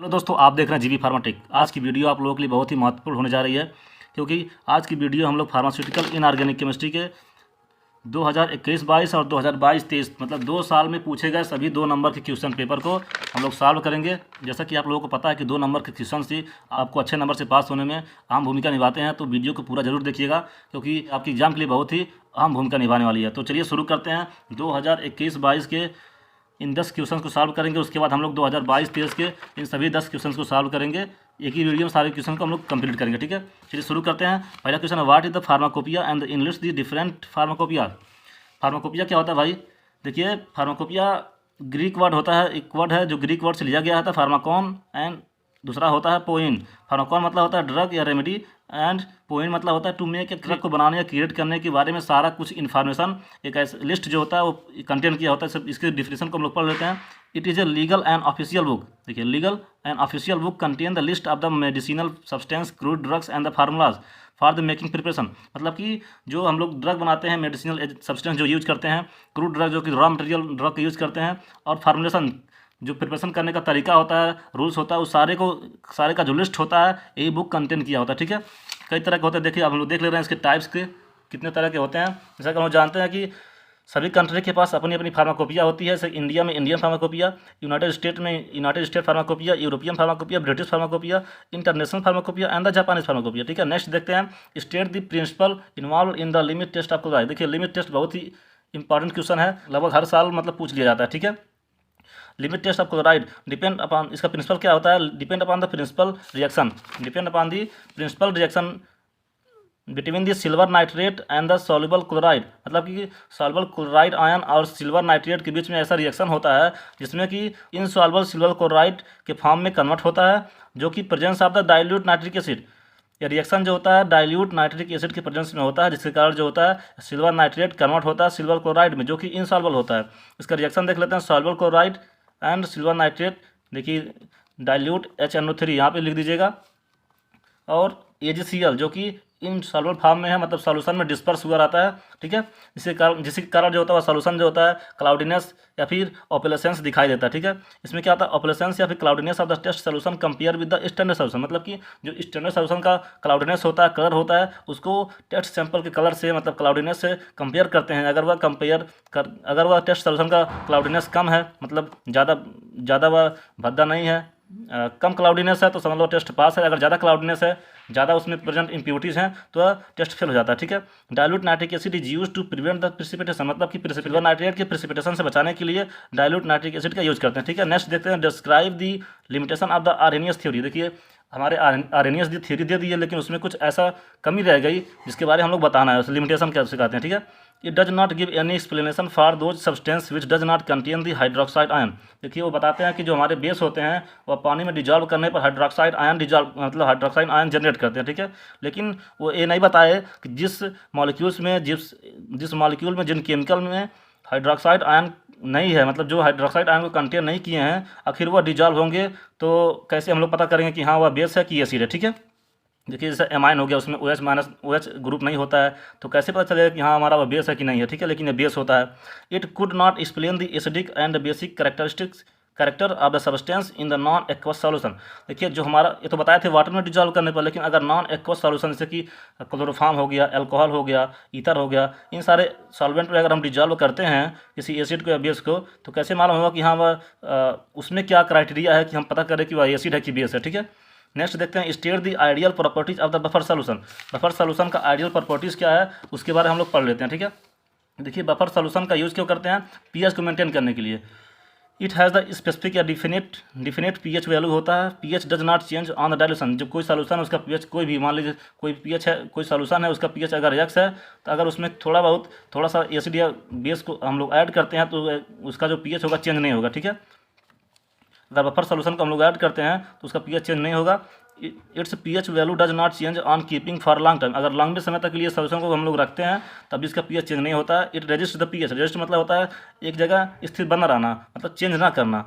Hello दोस्तों, आप देख रहे हैं जीवी फार्माटेक। आज की वीडियो आप लोगों के लिए बहुत ही महत्वपूर्ण होने जा रही है, क्योंकि आज की वीडियो हम लोग फार्मास्यूटिकल इनऑर्गेनिक केमिस्ट्री के 2021-22 और 2022-23 मतलब 2 साल में पूछे गए सभी 2 नंबर के क्वेश्चन पेपर को हम लोग सॉल्व करेंगे। जैसा कि आप लोगों को पता है कि 2 नंबर के क्वेश्चन ही आपको अच्छे नंबर से पास होने में अहम भूमिका निभाते हैं, तो वीडियो को पूरा जरूर देखिएगा, क्योंकि आपकी एग्जाम के लिए बहुत ही अहम भूमिका निभाने वाली है। तो चलिए शुरू करते हैं। 2021-22 के इन 10 क्वेश्चन को सॉल्व करेंगे। उसके बाद हम लोग 2022-23 के इन सभी 10 क्वेश्चन को सॉल्व करेंगे। एक ही वीडियो में सारे क्वेश्चन को हम लोग कंप्लीट करेंगे, ठीक है। चलिए शुरू करते हैं। पहला क्वेश्चन है, what is the pharmacopoeia and enlist the different pharmacopoeia. Pharmacopoeia क्या होता है भाई? देखिए, फार्माकोपिया ग्रीक वर्ड होता है, एक वर्ड है जो ग्रीक वर्ड से लिया गया था, फार्माकॉन, एंड दूसरा होता है पोइन। फार्माकॉन मतलब होता है ड्रग या रेमेडी, एंड पोइन मतलब होता है टू मेक, ड्रग को बनाने या क्रिएट करने के बारे में सारा कुछ इन्फॉर्मेशन एक ऐसा लिस्ट जो होता है वो कंटेन किया होता है। सब इसके डिफिनेशन को हम लोग पढ़ लेते हैं। It is a legal and official book. देखिए, legal and official book contain the list of the medicinal substance, crude drugs and the formulas for the making preparation. मतलब कि जो हम लोग ड्रग बनाते हैं, मेडिसिनल सब्सटेंस जो यूज करते हैं, क्रूड ड्रग जो कि रॉ मटेरियल ड्रग का यूज करते हैं, और फार्मुलेशन जो प्रिपरेशन करने का तरीका होता है, रूल्स होता है, उस सारे का जो लिस्ट होता है यही बुक कंटेन किया होता है, ठीक है। कई तरह के होते हैं। देखिए, आप लोग देख ले रहे हैं इसके टाइप्स के कितने तरह के होते हैं। जैसा कि हम लोग जानते हैं कि सभी कंट्री के पास अपनी अपनी फार्माकोपिया होती है। जैसे इंडिया में इंडियन फार्माकोपिया, यूनाइटेड स्टेट में United State pharmacopoeia, European pharmacopoeia, British pharmacopoeia, International pharmacopoeia and the Japanese pharmacopoeia, ठीक है। नेक्स्ट देखते हैं, state the principle involve in the limit test of chloride. देखिए, लिमिट टेस्ट बहुत ही important question है, लगभग हर साल मतलब पूछ लिया जाता है, ठीक है। Limit test of chloride depend upon, इसका प्रिंसिपल क्या होता है? Depend upon the principle reaction, depend upon the principle reaction between the silver nitrate and the soluble chloride. मतलब कि सॉल्युबल क्लोराइड आयन और सिल्वर नाइट्रेट के बीच में ऐसा रिएक्शन होता है जिसमें कि इनसॉल्युबल सिल्वर क्लोराइड के फॉर्म में कन्वर्ट होता है, जो कि presence of the dilute nitric acid. यह रिएक्शन जो होता है डाइल्यूट नाइट्रिक एसिड के प्रेजेंस में होता है, जिसके कारण जो होता है सिल्वर नाइट्रेट कन्वर्ट होता है सिल्वर क्लोराइड में, जो कि इनसॉल्युबल होता है। इसका रिएक्शन देख लेते हैं, soluble chloride and silver nitrate. देखिए, डाइल्यूट HNO3 यहाँ पे लिख दीजिएगा, और AgCl जो कि इन सॉल्युबल फॉर्म में है, मतलब सॉल्यूशन में डिस्पर्स हुआ रहता है, ठीक है। जिसके कारण जो होता है वह सॉल्यूशन जो होता है क्लाउडिनेस या फिर ऑपेलेसेंस दिखाई देता है, ठीक है। इसमें क्या होता है? ऑपेलेसेंस या फिर cloudiness of the test solution compare with the standard solution. मतलब कि जो स्टैंडर्ड सॉल्यूशन का क्लाउडिनेस होता है, कलर होता है, उसको टेस्ट सैंपल के कलर से मतलब क्लाउडिनेस से कंपेयर करते हैं। अगर वह टेस्ट सॉल्यूशन का क्लाउडिनेस कम है, मतलब ज़्यादा वह भद्दा नहीं है, कम क्लाउडीनेस है तो समझ लो टेस्ट पास है। अगर ज़्यादा क्लाउडीनेस है, ज़्यादा उसमें प्रेजेंट इम्प्योरिटीज़ हैं, तो टेस्ट फेल हो जाता है, ठीक है। Dilute nitric acid is use to prevent the precipitation. मतलब कि सिल्वर नाइट्रेट के प्रेसिपिटेशन से बचाने के लिए डाइल्यूट नाइट्रिक एसिड का यूज करते हैं, ठीक है। नेक्स्ट देखते हैं, describe the limitation of the Arrhenius theory. देखिए, हमारे आर्हेनियस दी थ्योरी दे दी है, लेकिन उसमें कुछ ऐसा कमी रह गई जिसके बारे में हम लोग बताना है। उस लिमिटेशन क्या सिखाते हैं, ठीक है। It does not give any explanation for those substance which does not contain the hydroxide ion. देखिए, वो बताते हैं कि जो हमारे बेस होते हैं वह पानी में डिजॉल्व करने पर हाइड्रोक्साइड आयन मतलब हाइड्रोक्साइड आयन जनरेट करते हैं, ठीक है। लेकिन वो ये नहीं बताए कि जिस मॉलिक्यूल में जिन केमिकल में हाइड्रोक्साइड आयन नहीं है, मतलब जो हाइड्रोक्साइड आयन को कंटेन नहीं किए हैं, आखिर वह डिजॉल्व होंगे तो कैसे हम लोग पता करेंगे कि हाँ वह बेस है कि एसिड है, ठीक है। देखिए, जैसे एमाइन हो गया, उसमें OH ग्रुप नहीं होता है, तो कैसे पता चलेगा कि हाँ हमारा वह बेस है कि नहीं है, ठीक है। लेकिन ये बेस होता है। It could not explain the acidic and basic character of the substance in the non aqueous solution. देखिए, जो हमारा ये तो बताए थे वाटर में डिजॉल्व करने पर, लेकिन अगर नॉन एक्वस सॉल्यूशन जैसे कि क्लोरोफॉर्म हो गया, अल्कोहल हो गया, ईथर हो गया, इन सारे सॉल्वेंट में अगर हम डिजॉल्व करते हैं किसी एसिड को या बेस को, तो कैसे मालूम होगा कि हाँ वह उसमें क्या क्राइटेरिया है कि हम पता करें कि वह एसिड है कि बेस है, ठीक है। नेक्स्ट देखते हैं, state the ideal properties of the buffer solution. Buffer solution का आइडियल प्रॉपर्टीज क्या है उसके बारे में हम लोग पढ़ लेते हैं, ठीक है। देखिए, बफर सॉल्यूशन का यूज़ क्यों करते हैं? pH को मेंटेन करने के लिए। इट हैज़ द स्पेसिफिक या डिफिनेट pH वैल्यू होता है। pH does not change on the dilution. जब कोई सॉल्यूशन है उसका pH कोई भी, मान लीजिए कोई pH है, कोई सॉल्यूशन है, उसका pH अगर x है, तो अगर उसमें थोड़ा सा एसिड या बेस को हम लोग ऐड करते हैं तो उसका जो pH होगा चेंज नहीं होगा, ठीक है। अगर बफर सॉल्यूशन को हम लोग ऐड करते हैं तो उसका pH चेंज नहीं होगा। It's pH value does not change on keeping for long time. अगर लंबे समय तक के लिए सॉल्यूशन को हम लोग रखते हैं तब इसका pH चेंज नहीं होता है। It resist the pH। Resist मतलब होता है एक जगह स्थिर बना रहना, मतलब चेंज ना करना।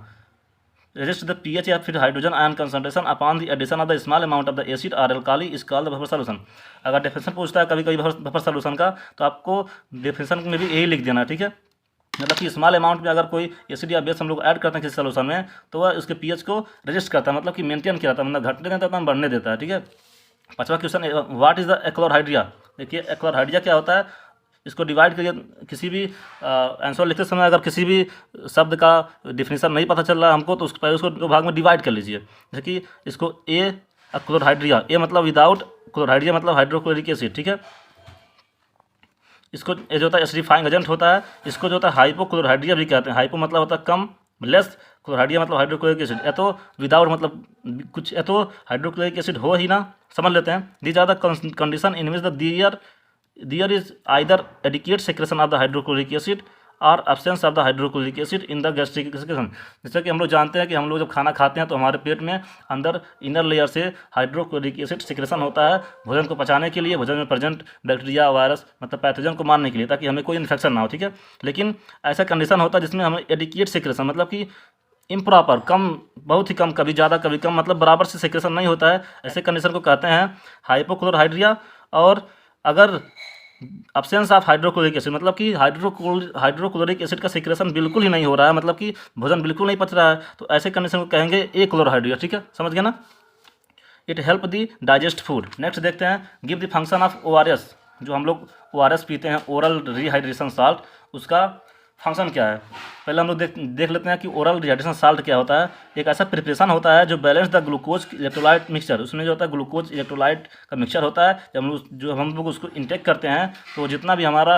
रेजिस्ट द pH या फिर hydrogen ion concentration upon the addition of the small amount of the acid और alkali is called the buffer solution. अगर डेफिनेशन पूछता है कभी कभी बफर सॉल्यूशन का, तो आपको डेफिनेशन में भी यही लिख देना, ठीक है। मतलब कि स्मॉल अमाउंट में अगर कोई एसिड या बेस हम लोग ऐड करते हैं किसी सोल्यूशन में तो वह उसके पीएच को रजिस्ट करता है, मतलब कि मेंटेन किया जाता है, मतलब घटने देता है तो बढ़ने देता है। ठीक है, 5वां question, what is the achlorhydria. देखिए एक्लोरहाइड्रिया क्या होता है, इसको डिवाइड करिए। किसी भी आंसर लिखते समय अगर किसी भी शब्द का डिफिनीशन नहीं पता चल रहा है हमको तो उसको पहले उसको दो भाग में डिवाइड कर लीजिए। जैसे कि इसको ए क्लोरहाइड्रिया, ए मतलब विदाउट, क्लोरहाइड्रिया मतलब हाइड्रोक्लोरिक एसिड। ठीक है, इसको ये जो होता है एसिडिफाइंग एजेंट होता है, इसको जो होता है हाइपोक्लोरहाइड्रिया भी कहते हैं। हाइपो मतलब होता है कम, लेस, क्लोरहाइड्रिया मतलब हाइड्रोक्लोरिक एसिड। या तो विदाउट मतलब कुछ, या तो हाइड्रोक्लोरिक एसिड हो ही ना, समझ लेते हैं। These are the condition in which the there is either adequate secretion of the hydrochloric acid और absence of the hydrochloric acid in the gastric secretion. जैसे कि हम लोग जानते हैं कि हम लोग जब खाना खाते हैं तो हमारे पेट में अंदर इनर लेयर से हाइड्रोक्लोरिक एसिड सेक्रेशन होता है भोजन को पचाने के लिए, भोजन में प्रेजेंट बैक्टीरिया वायरस मतलब पैथोजन को मारने के लिए, ताकि हमें कोई इन्फेक्शन ना हो। ठीक है, लेकिन ऐसा कंडीशन होता है जिसमें हमें एडिक्वेट सेक्रेशन मतलब कि इम्प्रॉपर, कम, बहुत ही कम, कभी ज़्यादा कभी कम, मतलब बराबर से सेक्रेशन नहीं होता है। ऐसे कंडीशन को कहते हैं हाइपोक्लोरहाइड्रिया। और अगर अब्सेंस ऑफ हाइड्रोक्लोरिक एसिड मतलब कि हाइड्रोक्लोरिक एसिड का सेक्रेशन बिल्कुल ही नहीं हो रहा है, मतलब कि भोजन बिल्कुल नहीं पच रहा है, तो ऐसे कंडीशन को कहेंगे ए क्लोरहाइड्रिया। ठीक है, समझ गया ना। It help the digest food. Next देखते हैं, give the function of ORS। जो हम लोग ORS पीते हैं, ओरल रिहाइड्रेशन साल्ट, उसका फंक्शन क्या है। पहले हम लोग देख लेते हैं कि ओरल रिहाइड्रेशन साल्ट क्या होता है। एक ऐसा प्रिपरेशन होता है जो balance the glucose electrolyte mixture, उसमें जो होता है ग्लूकोज इलेक्ट्रोलाइट का मिक्सचर होता है। जब हम लोग उसको इंटेक करते हैं तो जितना भी हमारा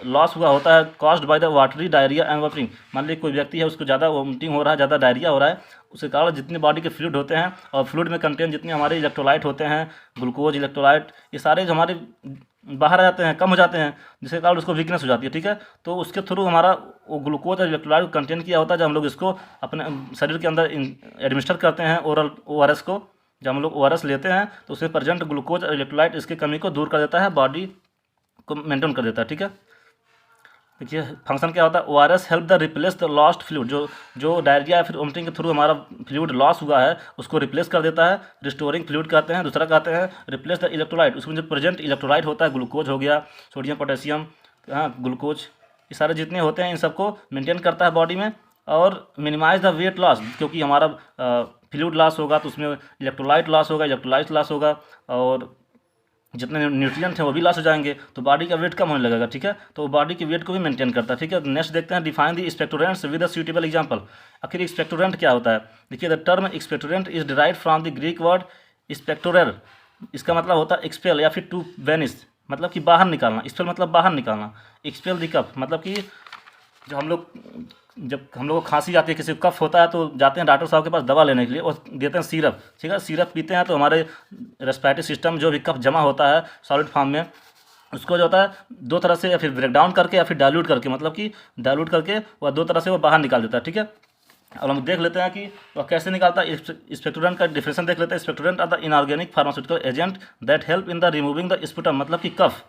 लॉस हुआ होता है caused by the watery diarrhoea and vomiting, मान लीजिए कोई व्यक्ति है उसको ज़्यादा वॉमिटिंग हो रहा है, ज़्यादा डायरिया हो रहा है, उसके कारण जितने बॉडी के फ्लूइड होते हैं और फ्लूइड में कंटेन जितने हमारे इलेक्ट्रोलाइट होते हैं, ग्लूकोज इलेक्ट्रोलाइट, ये सारे जो हमारे बाहर आ जाते हैं, कम हो जाते हैं, जिसके कारण उसको वीकनेस हो जाती है। ठीक है, तो उसके थ्रू हमारा वो ग्लूकोज और इलेक्ट्रोलाइट कंटेन किया होता है, जब हम लोग इसको अपने शरीर के अंदर एडमिनिस्टर करते हैं ओरल ORS को, जब हम लोग ORS लेते हैं तो उसमें प्रेजेंट ग्लूकोज और इलेक्ट्रोलाइट इसकी कमी को दूर कर देता है, बॉडी को मेंटेन कर देता है। ठीक है, देखिए फंक्शन क्या होता है, ORS help the replace the lost fluid, जो डायरिया या फिर वोमिटिंग के थ्रू हमारा फ्लूइड लॉस हुआ है उसको रिप्लेस कर देता है, रिस्टोरिंग फ्लूइड कहते हैं। दूसरा कहते हैं रिप्लेस द इलेक्ट्रोलाइट, उसमें जो प्रेजेंट इलेक्ट्रोलाइट होता है, ग्लूकोज हो गया, सोडियम पोटेशियम, हाँ ग्लूकोज, ये सारे जितने होते हैं इन सबको मेंटेन करता है बॉडी में। और मिनिमाइज द वेट लॉस, क्योंकि हमारा फ्लूइड लॉस होगा तो उसमें इलेक्ट्रोलाइट लॉस होगा, इलेक्ट्रोलाइट लॉस होगा और जितने न्यूट्रिएंट हैं वो भी लॉस हो जाएंगे, तो बॉडी का वेट कम होने लगेगा। ठीक है, तो बॉडी के वेट को भी मेंटेन करता है। ठीक है, नेक्स्ट देखते हैं, define the expectorants with a suitable example. आखिर एक्सपेक्टोरेंट क्या होता है। देखिए the term expectorant is derived from the Greek word expectorare. इसका मतलब होता है एक्सपेल या फिर टू वेनिस, मतलब कि बाहर निकालना। एक्सपेल मतलब बाहर निकालना, एक्सपेल द कफ मतलब कि जब हम लोग को खांसी आती है, किसी को कफ होता है तो जाते हैं डॉक्टर साहब के पास दवा लेने के लिए और देते हैं सिरप। ठीक है, सिरप पीते हैं तो हमारे रेस्पिरेटरी सिस्टम जो भी कफ जमा होता है सॉलिड फॉर्म में, उसको जो होता है दो तरह से या फिर ब्रेक डाउन करके या फिर डाइल्यूट करके, मतलब कि डाइल्यूट करके वह दो तरह से वो बाहर निकाल देता है। ठीक है, और हम देख लेते हैं कि वह कैसे निकालता है। एक्सपेक्टोरेंट का डिफिनेशन देख लेते हैं। Expectorant are the inorganic pharmaceutical agent that help in the removing the sputum, मतलब कि कफ,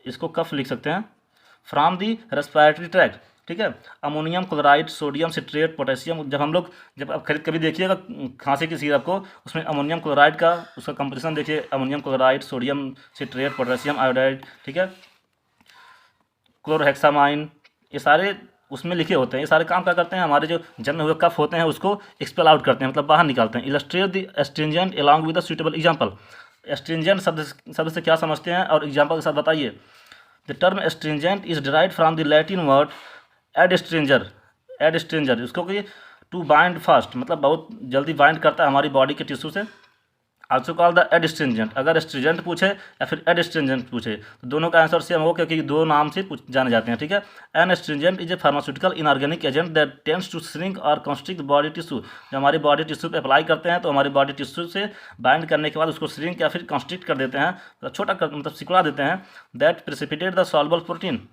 इसको कफ लिख सकते हैं, फ्रॉम दी रेस्पिरेटरी ट्रैक्ट। ठीक है, ammonium chloride, sodium citrate, potassium, जब आप खरीद कभी देखिएगा खांसी की सिरप को, उसमें अमोनियम क्लोराइड का उसका कंपोजिशन देखिए, ammonium chloride, sodium citrate, potassium iodide, ठीक है, क्लोरहेक्सामाइन, ये सारे उसमें लिखे होते हैं। ये सारे काम क्या करते हैं, हमारे जो जन्मे हुए कफ होते हैं उसको एक्सपेल आउट करते हैं, मतलब बाहर निकालते हैं। Illustrate the astringent along with a suitable example. Astringent शब्द से क्या समझते हैं और एग्जाम्पल के साथ बताइए। The term astringent is derived from the Latin word adstringere, उसको कि टू बाइंड फास्ट, मतलब बहुत जल्दी बाइंड करता है हमारी बॉडी के टिश्यू से। Also call the adstringent. अगर एस्ट्रिंजेंट पूछे या फिर एडस्ट्रिंजेंट पूछे तो दोनों का आंसर सेम हो, क्योंकि दो नाम से जाने जाते हैं। ठीक है, an astringent is a pharmaceutical inorganic agent that tends to shrink और कंस्ट्रिक्ट बॉडी टिश्यू। जब हमारी बॉडी टिश्यू पे अप्लाई करते हैं तो हमारी बॉडी टिश्यू से बाइंड करने के बाद उसको श्रिंक या फिर कंस्ट्रिक्ट कर देते हैं, मतलब सिकुड़ा देते हैं। That precipitate the soluble protein,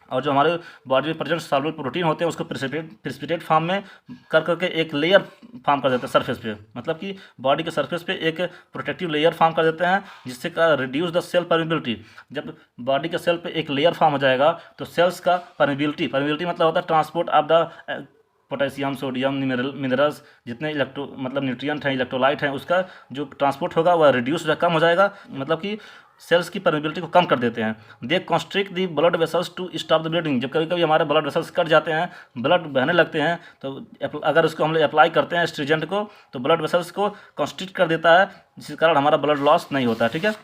और जो हमारे बॉडी में प्रेजेंट सॉल्युबल प्रोटीन होते हैं उसको प्रेसिपिटेट फॉर्म में कर करके एक लेयर फॉर्म कर देते हैं सरफेस पे, मतलब कि बॉडी के सरफेस पे एक प्रोटेक्टिव लेयर फॉर्म कर देते हैं, जिससे का रिड्यूस द सेल परमिबिलिटी। जब बॉडी के सेल पे एक लेयर फॉर्म हो जाएगा तो सेल्स का परमिबिलिटी मतलब होता है transport of the potassium, sodium, minerals, जितने मतलब न्यूट्रिएंट हैं, इलेक्ट्रोलाइट हैं, उसका जो ट्रांसपोर्ट होगा वह रिड्यूस कम हो जाएगा, मतलब कि सेल्स की परमिबिलिटी को कम कर देते हैं। They constrict the blood vessels to stop the bleeding. जब कभी कभी हमारे ब्लड वेसल्स कट जाते हैं, ब्लड बहने लगते हैं, तो अगर उसको हम लोग अप्लाई करते हैं एस्ट्रीजेंट को, तो ब्लड वेसल्स को कॉन्स्ट्रिक्ट कर देता है, जिसके कारण हमारा ब्लड लॉस नहीं होता है। ठीक है,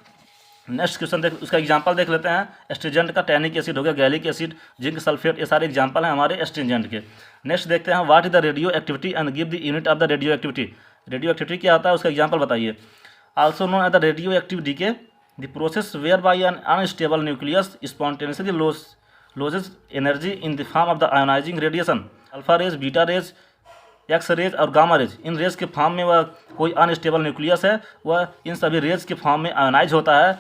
नेक्स्ट क्वेश्चन देख, उसका एग्जांपल देख लेते हैं। एस्ट्रीजेंट का टैनिक एसिड हो गया, गैलिक एसिड, जिंक सल्फेट, ये सारे एग्जांपल हैं हमारे एस्ट्रीजेंट के। नेक्स्ट देखते हैं, what is the radioactivity and give the unit of the radioactivity. Radioactivity क्या होता है, उसका एग्जांपल बताइए। Also known as the radioactive decay, the process where by an unstable nucleus spontaneously loses energy in the form of the ionizing radiation, alpha rays, beta rays, X rays और gamma rays. इन rays के form में वह कोई unstable nucleus है, वह इन सभी raise के फॉर्म में आयोनाइज होता है।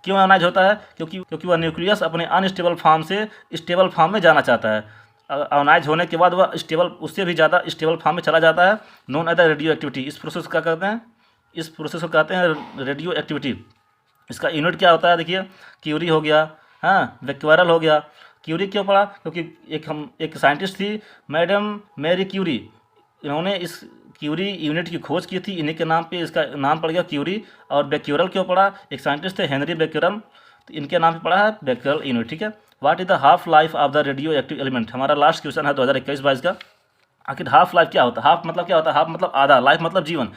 क्यों आयोनाइज होता है? क्योंकि वह न्यूक्लियस अपने अनस्टेबल फॉर्म से स्टेबल फॉर्म में जाना चाहता है। आयोनाइज होने के बाद वह स्टेबल, उससे भी ज़्यादा स्टेबल फॉर्म में चला जाता है। Known as the radioactivity. इस प्रोसेस का कहते हैं, इस प्रोसेस को कहते हैं रेडियो एक्टिविटी। इसका यूनिट क्या होता है, देखिए, क्यूरी हो गया, हाँ, बेक्वेरल हो गया। क्यूरी क्यों पढ़ा? क्योंकि एक साइंटिस्ट थी मैडम मैरी क्यूरी, इन्होंने इस क्यूरी यूनिट की खोज की थी, इन्हीं के नाम पे इसका नाम पड़ गया क्यूरी। और बेक्यूरल क्यों पड़ा? एक साइंटिस्ट थे हेनरी बेक्यूरल, तो इनके नाम पे पड़ा है बेक्यूरल यूनिट। ठीक है, what is the half life of the radio active element. हमारा लास्ट क्वेश्चन है 2021-22 का। आखिर हाफ लाइफ क्या होता है? हाफ मतलब क्या होता है? हाफ मतलब आधा, लाइफ मतलब जीवन।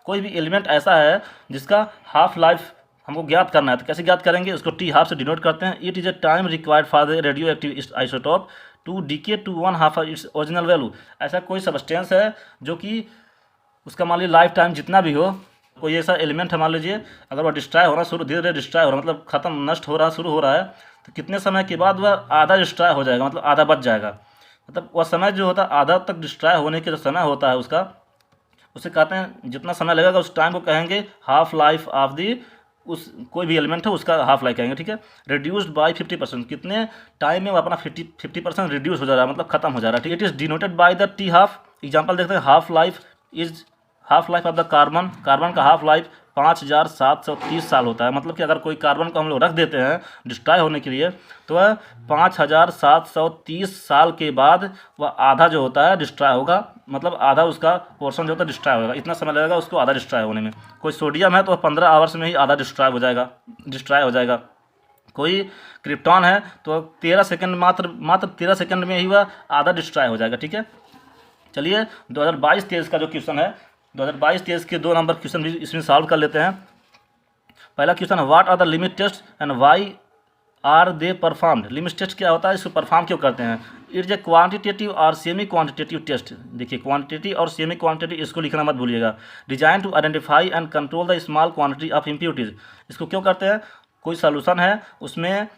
कोई भी एलिमेंट ऐसा है जिसका हाफ लाइफ हमको ज्ञात करना है, तो कैसे ज्ञात करेंगे? उसको टी हाफ से डिनोट करते हैं। It is a time required for the radioactive isotope to decay to 1/2 its original value. ऐसा कोई सब्सटेंस है जो कि उसका मान लीजिए लाइफ टाइम जितना भी हो, कोई ऐसा एलिमेंट है मान लीजिए, अगर वह डिस्ट्रॉय हो रहा शुरू, धीरे धीरे डिस्ट्रॉय हो रहा, मतलब खत्म, नष्ट हो रहा शुरू हो रहा है, तो कितने समय के बाद वह आधा डिस्ट्रॉय हो जाएगा, मतलब आधा बच जाएगा। मतलब वह समय जो होता है, आधा तक डिस्ट्रॉय होने के जो समय होता है उसका, उसे कहते हैं, जितना समय लगेगा उस टाइम को कहेंगे हाफ लाइफ ऑफ दी, उस कोई भी एलिमेंट है उसका हाफ लाइफ कहेंगे। ठीक है, रिड्यूस्ड बाय 50%, कितने टाइम में वो अपना 50% रिड्यूस हो जा रहा है, मतलब खत्म हो जा रहा है। ठीक है, it is denoted by the T half. Example देखते हैं, half life of the carbon. Carbon का हाफ लाइफ 5730 साल होता है। मतलब कि अगर कोई कार्बन को हम लोग रख देते हैं डिस्ट्रॉय होने के लिए, तो वह 5730 साल के बाद वह आधा जो होता है डिस्ट्रॉय होगा, मतलब आधा उसका पोर्शन जो होता है डिस्ट्रॉय होगा। इतना समय लगेगा उसको आधा डिस्ट्रॉय होने में। कोई सोडियम है तो 15 आवर्स में ही आधा डिस्ट्रॉय हो जाएगा। कोई क्रिप्टॉन है तो 13 सेकंड, मात्र 13 सेकंड में ही वह आधा डिस्ट्रॉय हो जाएगा। ठीक है, चलिए 2022-23 का जो क्वेश्चन है, 2022-23 के 2 नंबर क्वेश्चन भी इसमें सॉल्व कर लेते हैं। पहला क्वेश्चन है, what are the limit test and why are they performed. Limit test क्या होता है, इसको परफॉर्म क्यों करते हैं? इट इज ए क्वांटिटेटिव और सेमी क्वांटिटेटिव टेस्ट। देखिए, क्वांटिटेटिव और सेमी क्वांटिटेटिव, इसको लिखना मत भूलिएगा। Design to identify and control the small quantity of impurities. इसको क्यों करते हैं? कोई सोल्यूशन है, उसमें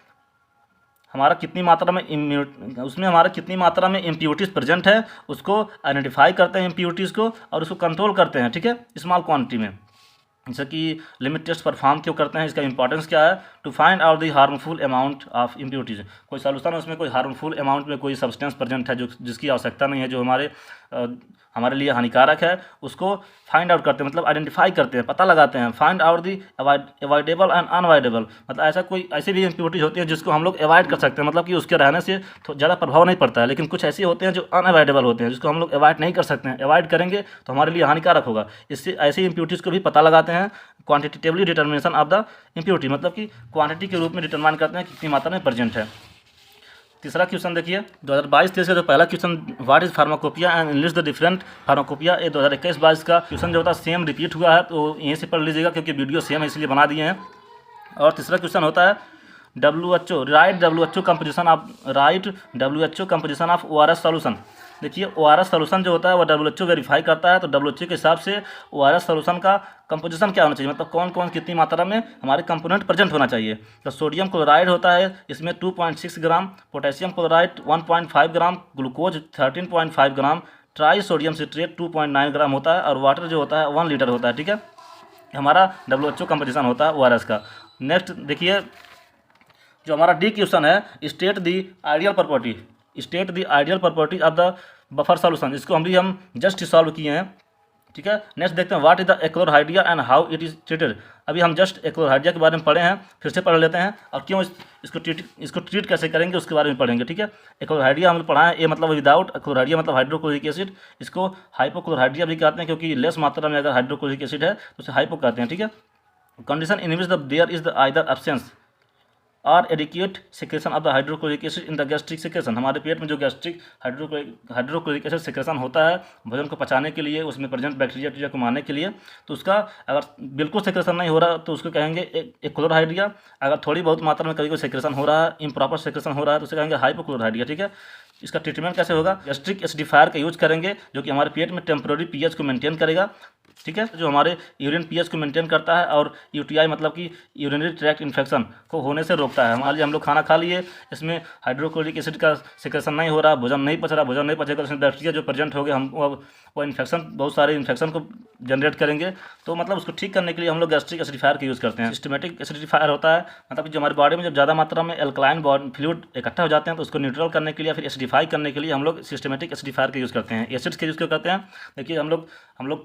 हमारा कितनी मात्रा में इम्प्योरिटीज़ प्रेजेंट है, उसको आइडेंटिफाई करते हैं इम्प्योरिटीज़ को, और उसको कंट्रोल करते हैं। ठीक है, स्मॉल क्वांटिटी में। जैसे कि लिमिट टेस्ट परफॉर्म क्यों करते हैं, इसका इंपॉर्टेंस क्या है? To find out the harmful amount of impurities. कोई सॉल्यूशन है, उसमें कोई हार्मफुल अमाउंट में कोई सब्सटेंस प्रेजेंट है जिसकी आवश्यकता नहीं है, जो हमारे लिए हानिकारक है, उसको फाइंड आउट करते हैं, मतलब आइडेंटिफाई करते हैं, पता लगाते हैं। Find out the avoidable and unavoidable, मतलब ऐसी भी इम्प्योरिटीज होती है जिसको हम लोग अवॉइड कर सकते हैं, मतलब कि उसके रहने से तो ज़्यादा प्रभाव नहीं पड़ता है। लेकिन कुछ ऐसे होते हैं जो अनअवॉइडेबल होते हैं, जिसको हम लोग अवॉइड नहीं कर सकते हैं। अवॉइड करेंगे तो हमारे लिए हानिकारक होगा। इससे ऐसी इम्प्योरिटीज़ को भी पता लगाते हैं। Quantitatively determination of the impurity, मतलब कि क्वांटिटी के रूप में डिटरमाइन करते हैं कितनी मात्रा में प्रेजेंट है। तीसरा क्वेश्चन देखिए, 2022-23 का जो पहला question, what is pharmacopoeia and list the different pharmacopoeia. ये 2021-22 का क्वेश्चन जो होता है सेम रिपीट हुआ है, तो यहीं से पढ़ लीजिएगा, क्योंकि वीडियो सेम है इसलिए बना दिए हैं। और तीसरा क्वेश्चन होता है WHO, right WHO composition of ORS solution. देखिए, ORS सॉल्यूशन जो होता है वो WHO वेरीफाई करता है, तो WHO के हिसाब से ORS सॉल्यूशन का कंपोजिशन क्या होना चाहिए, मतलब कौन कौन कितनी मात्रा में हमारे कंपोनेंट प्रेजेंट होना चाहिए। तो सोडियम क्लोराइड होता है, इसमें 2.6 ग्राम, पोटेशियम क्लोराइड 1.5 ग्राम, ग्लूकोज 13.5 ग्राम, ट्राई सोडियम सिट्रेट 2.9 ग्राम होता है, और वाटर जो होता है 1 लीटर होता है। ठीक है, हमारा WHO कंपोजिशन होता है ORS का। नेक्स्ट देखिए, जो हमारा डी क्वेश्चन है, state the ideal property of the buffer solution. इसको हम जस्ट सॉल्व किए हैं। ठीक है। नेक्स्ट देखते हैं what is the achlorhydria and how it is treated. अभी हम जस्ट एक्लोरहाइड्रिया के बारे में पढ़े हैं, फिर से पढ़ लेते हैं और क्यों इसको ट्रीट कैसे करेंगे उसके बारे में पढ़ेंगे। ठीक है, एक्लोरहाइड्रिया हम लोग पढ़ा है, ए मतलब विदाउट, एक्लोरहाइड्रिया मतलब हाइड्रोक्लोरिक एसिड। इसको हाइपोक्लोरहाइड्रिया भी कहते हैं क्योंकि लेस मात्रा में अगर हाइड्रोक्लोरिक एसिड है तो उसे हाइपो कहते हैं। ठीक है, condition in which the there is the either absence और adequate secretion of the hydrochloric acid in the gastric secretion. हमारे पेट में जो गैस्ट्रिक हाइड्रोक्लोरिक एसिड सिक्रेशन होता है भोजन को पचाने के लिए, उसमें प्रेजेंट बैक्टीरिया को मारने के लिए, तो उसका अगर बिल्कुल सिक्रेशन नहीं हो रहा तो उसको कहेंगे एक्लोरहाइड्रिया। अगर थोड़ी बहुत मात्रा में कभी कोई सिक्रेशन हो रहा है, इम्प्रॉपर सिक्रेशन हो रहा है, तो उसे कहेंगे हाइपोक्लोरहाइड्रिया। ठीक है, इसका ट्रीटमेंट कैसे होगा? गैस्ट्रिक एसिडिफायर का यूज करेंगे जो कि हमारे पेट में टेम्प्रोरी पीएच को मेंटेन करेगा। ठीक है, जो हमारे यूरिन पीएच को मेंटेन करता है और यूटीआई मतलब कि यूरिनरी ट्रैक्ट इन्फेक्शन को होने से रोकता है। मान लीजिए हम लोग खाना खा लिए, इसमें हाइड्रोक्लोरिक एसिड का सिक्रेशन नहीं हो रहा, भोजन नहीं पच रहा, भोजन नहीं पचेगा, उसमें बैक्टीरिया जो प्रेजेंट हो गए, हम वो इन्फेक्शन, बहुत सारे इन्फेक्शन को जनरेट करेंगे। तो मतलब उसको ठीक करने के लिए हम लोग गैस्ट्रिक एसिडिफायर का यूज़ करते हैं। सिस्टमेटिक एसिडिफायर होता है मतलब कि जो हमारी बॉडी में जब ज़्यादा मात्रा में एल्कलाइन फ्लूइड इकट्ठा हो जाते हैं तो उसको न्यूट्रल करने के लिए, फिर एसिडिफाई करने के लिए हम लोग सिस्टमेटिक एसिडिफायर का यूज़ करते हैं। एसिड्स का यूज़ क्यों करते हैं? देखिए हम लोग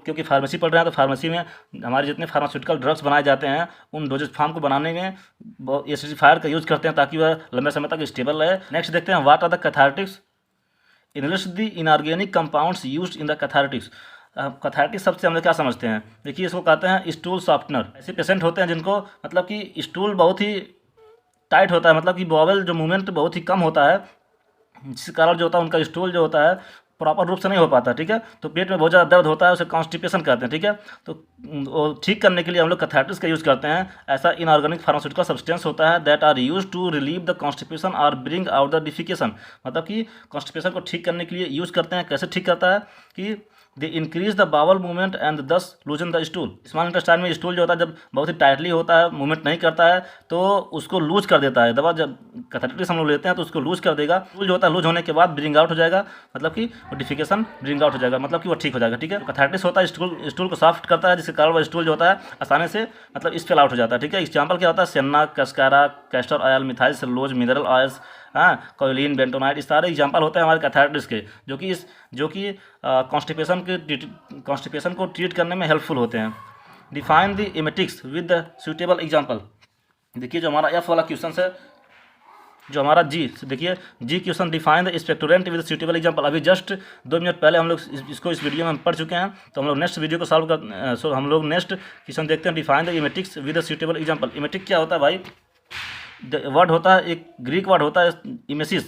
क्योंकि फार्मेसी पढ़ रहे हैं, तो फार्मेसी में हमारे जितने फार्मास्यूटिकल ड्रग्स बनाए जाते हैं उन डोजेज फार्म को बनाने में एसिडिफायर का यूज़ करते हैं ताकि वह लंबे समय तक स्टेबल रहे। नेक्स्ट देखते हैं what are the cathartics. Enlist the inorganic compounds used in the cathartics. Cathartics शब्द से हम लोग क्या समझते हैं? देखिए इसको कहते हैं स्टूल सॉफ्टनर। ऐसे पेशेंट होते हैं जिनको मतलब कि स्टूल बहुत ही टाइट होता है, मतलब कि बॉवल जो मूवमेंट बहुत ही कम होता है, जिस कारण जो होता है उनका स्टूल जो होता है प्रॉपर रूप से नहीं हो पाता। ठीक है, तो पेट में बहुत ज़्यादा दर्द होता है, उसे कॉन्स्टिपेशन कहते हैं। ठीक है, तो वो ठीक करने के लिए हम लोग कैथारटिक्स का यूज़ करते हैं। ऐसा इनऑर्गेनिक फार्मास्यूटिकल सब्सटेंस होता है that are use to relieve the constipation और ब्रिंग आउट द डिफिकेशन। मतलब कि कॉन्स्टिपेशन को ठीक करने के लिए यूज़ करते हैं। कैसे ठीक करता है कि they increase the bowel movement and thus loosen the stool. Small intestine में स्टूल जो होता है जब बहुत ही टाइटली होता है, मूवमेंट नहीं करता है, तो उसको लूज कर देता है। दवा जब कैथारटिक्स हम लोग लेते हैं तो उसको लूज कर देगा। लूज होता है, लूज होने के बाद ब्रिंग आउट हो जाएगा, मतलब कि नोटिफिकेशन ब्रिंग आउट हो जाएगा, मतलब कि वो ठीक हो जाएगा। ठीक है, कैथारटिक्स होता है स्टूल को सॉफ्ट करता है, जिसके कारण वो स्टूल जो होता है आसानी से मतलब स्पेल आउट हो जाता है। ठीक है, एग्जाम्पल क्या होता है? Senna, cascara, castor oil, methyl cellulose, mineral oils, kaolin, bentonite, इस सारे एग्जाम्पल होते हैं हमारे कैथारटिक्स के, जो कि कॉन्स्टिपेशन को ट्रीट करने में हेल्पफुल होते हैं। Define the emetics with the suitable example. देखिए जो हमारा एफ वाला क्वेश्चन है, जो हमारा जी, देखिए जी question, define the expectorant with suitable example. अभी जस्ट 2 मिनट पहले हम लोग इसको इस वीडियो में हम पढ़ चुके हैं, तो हम लोग नेक्स्ट वीडियो को सॉल्व कर हम लोग नेक्स्ट क्वेश्चन देखते हैं। Define the emetics with the suitable example. Emetic क्या होता है भाई? वर्ड होता है, एक ग्रीक वर्ड होता है इमेसिस,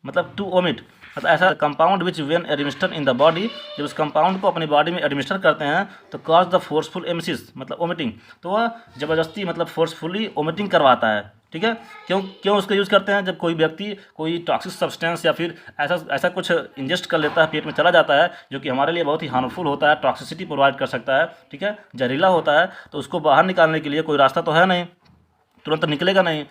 मतलब टू ओमिट, मतलब ऐसा compound which when administer in the body, जब उस कंपाउंड को अपनी बॉडी में एडमिनिस्टर करते हैं तो कॉज द फोर्सफुल एमिसिस, मतलब ओमिटिंग, तो वह ज़बरदस्ती मतलब फोर्सफुली ओमिटिंग करवाता है। ठीक है, क्यों उसका यूज़ करते हैं? जब कोई व्यक्ति कोई टॉक्सिक सब्सटेंस या फिर ऐसा कुछ इंजेस्ट कर लेता है, पेट में चला जाता है, जो कि हमारे लिए बहुत ही हार्मफुल होता है, टॉक्सिसिटी प्रोवाइड कर सकता है, ठीक है, जहरीला होता है, तो उसको बाहर निकालने के लिए कोई रास्ता तो है नहीं, तुरंत निकलेगा नहीं,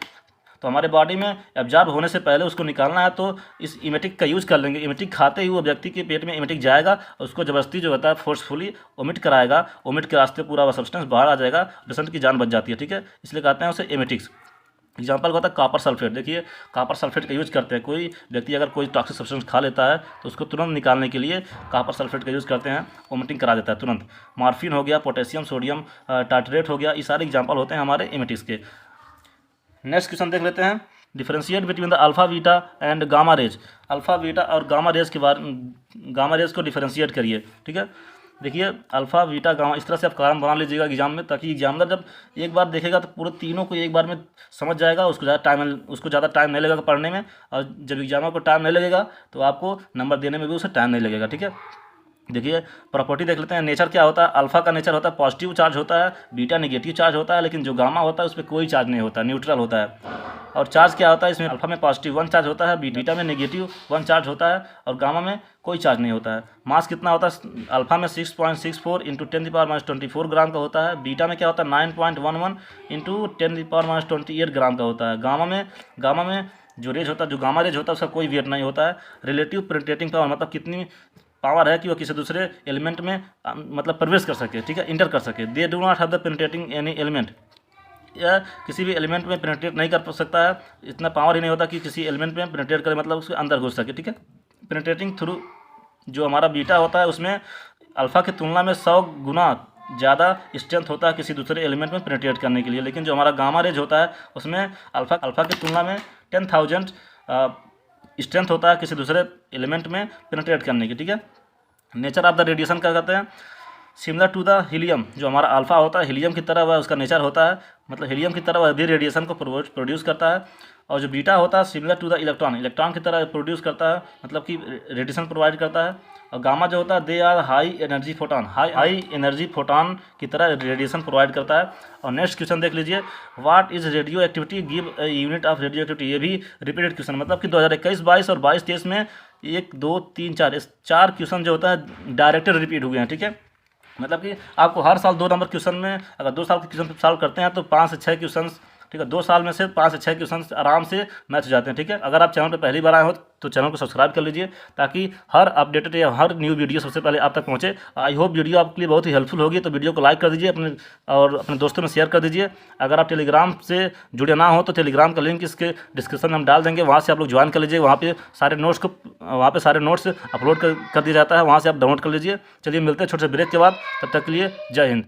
तो हमारे बॉडी में एब्जॉर्ब होने से पहले उसको निकालना है, तो इस इमेटिक का यूज़ कर लेंगे। इमेटिक खाते ही वो व्यक्ति के पेट में इमेटिक जाएगा और उसको ज़बरदस्ती जो होता है फोर्सफुली ओमिट कराएगा, ओमिट के रास्ते पूरा वह सब्सटेंस बाहर आ जाएगा, पेशेंट की जान बच जाती है। ठीक है, इसलिए कहते हैं उसे एमेटिक्स। एग्जाम्पल होता है कॉपर सल्फेट। देखिए कॉपर सल्फेट का यूज़ करते हैं, कोई व्यक्ति अगर कोई टॉक्सिक सब्सटेंस खा लेता है तो उसको तुरंत निकालने के लिए कॉपर सल्फेट का यूज़ करते हैं, वोमिटिंग करा देता है तुरंत। मॉर्फिन हो गया, पोटेशियम सोडियम टार्टरेट हो गया, ये सारे एग्जाम्पल होते हैं हमारे एमेटिक्स के। नेक्स्ट क्वेश्चन देख लेते हैं, differentiate between the alpha beta and gamma rays. Alpha beta और गामा रेज के बारे, गामा रेज को डिफरेंशिएट करिए। ठीक है, देखिए अल्फा बीटा गामा, इस तरह से आप कॉलम बना लीजिएगा एग्जाम में, ताकि एग्जामिनर जब एक बार देखेगा तो पूरे तीनों को एक बार में समझ जाएगा, उसको ज़्यादा टाइम नहीं लगेगा पढ़ने में, और जब एग्जामिनर को टाइम नहीं लगेगा तो आपको नंबर देने में भी उसे टाइम नहीं लगेगा। ठीक है, देखिए प्रॉपर्टी देख लेते हैं। नेचर क्या होता है? अल्फा का नेचर होता है पॉजिटिव चार्ज होता है, बीटा नेगेटिव चार्ज होता है, लेकिन जो गामा होता है उस पर कोई चार्ज नहीं होता, न्यूट्रल होता है। और चार्ज क्या होता है? इसमें अल्फा में पॉजिटिव 1 चार्ज होता है, बीटा में नेगेटिव 1 चार्ज होता है, और गामा में कोई चार्ज नहीं होता है। मास कितना होता है? अल्फा में 6.64 इंटू 10⁻24 ग्राम का होता है, बीटा में क्या होता है 9.11 इंटू 10⁻28 ग्राम का होता है। गामा में जो रेज होता है, जो गामा रेज होता है उसका कोई वेट नहीं होता है। रिलेटिव पेनिट्रेटिंग पावर, मतलब कितनी पावर है कि वो किसी दूसरे एलिमेंट में मतलब प्रवेश कर सके, ठीक है, इंटर कर सके। They do not have the penetrating any element, या किसी भी एलिमेंट में पेनिट्रेट नहीं कर सकता है, इतना पावर ही नहीं होता कि किसी एलिमेंट में पेनिट्रेट करे, मतलब उसके अंदर घुस सके। ठीक है, पेनिट्रेटिंग थ्रू जो हमारा बीटा होता है उसमें अल्फ़ा की तुलना में 100 गुना ज़्यादा स्ट्रेंथ होता है किसी दूसरे एलिमेंट में पेनिट्रेट करने के लिए, लेकिन जो हमारा गामा रेज होता है उसमें अल्फ़ा की तुलना में 10,000 स्ट्रेंथ होता है किसी दूसरे एलिमेंट में पेनिट्रेट करने की। ठीक है। नेचर ऑफ द रेडिएशन क्या कहते हैं? सिमिलर टू द हीलियम, जो हमारा अल्फ़ा होता है हीलियम की तरह वह उसका नेचर होता है, मतलब हीलियम की तरह वह भी रेडिएशन को प्रोड्यूस करता है। और जो बीटा होता है सिमिलर टू द इलेक्ट्रॉन की तरह प्रोड्यूस करता है, मतलब कि रेडिएशन प्रोवाइड करता है। और गामा जो होता है they are high energy photon की तरह रेडिएशन प्रोवाइड करता है। और नेक्स्ट क्वेश्चन देख लीजिए, what is radio activity, give unit of radio activity. ये भी रिपीटेड क्वेश्चन, मतलब कि 2021-22 और 22-23 में 1 2 3 4 इस 4 क्वेश्चन जो होता है डायरेक्टेड रिपीट हुए हैं। ठीक है। मतलब कि आपको हर साल 2 नंबर क्वेश्चन में, अगर 2 साल के क्वेश्चन सॉल्व करते हैं तो 5 से 6 क्वेश्चन, ठीक है, 2 साल में से 5 से 6 क्वेश्चन आराम से मैच हो जाते हैं। ठीक है। अगर आप चैनल पर पहली बार आए हो तो चैनल को सब्सक्राइब कर लीजिए ताकि हर अपडेटेड या हर न्यू वीडियो सबसे पहले आप तक पहुंचे। आई होप वीडियो आपके लिए बहुत ही हेल्पफुल होगी, तो वीडियो को लाइक कर दीजिए और अपने दोस्तों में शेयर कर दीजिए। अगर आप टेलीग्राम से जुड़े ना हो तो टेलीग्राम का लिंक इसके डिस्क्रिप्शन में हम डाल देंगे, वहाँ से आप लोग ज्वाइन कर लीजिए। वहाँ पे सारे नोट्स अपलोड कर दिया जाता है, वहाँ से आप डाउनलोड कर लीजिए। चलिए मिलते हैं छोटे से ब्रेक के बाद, तब तक के लिए जय हिंद।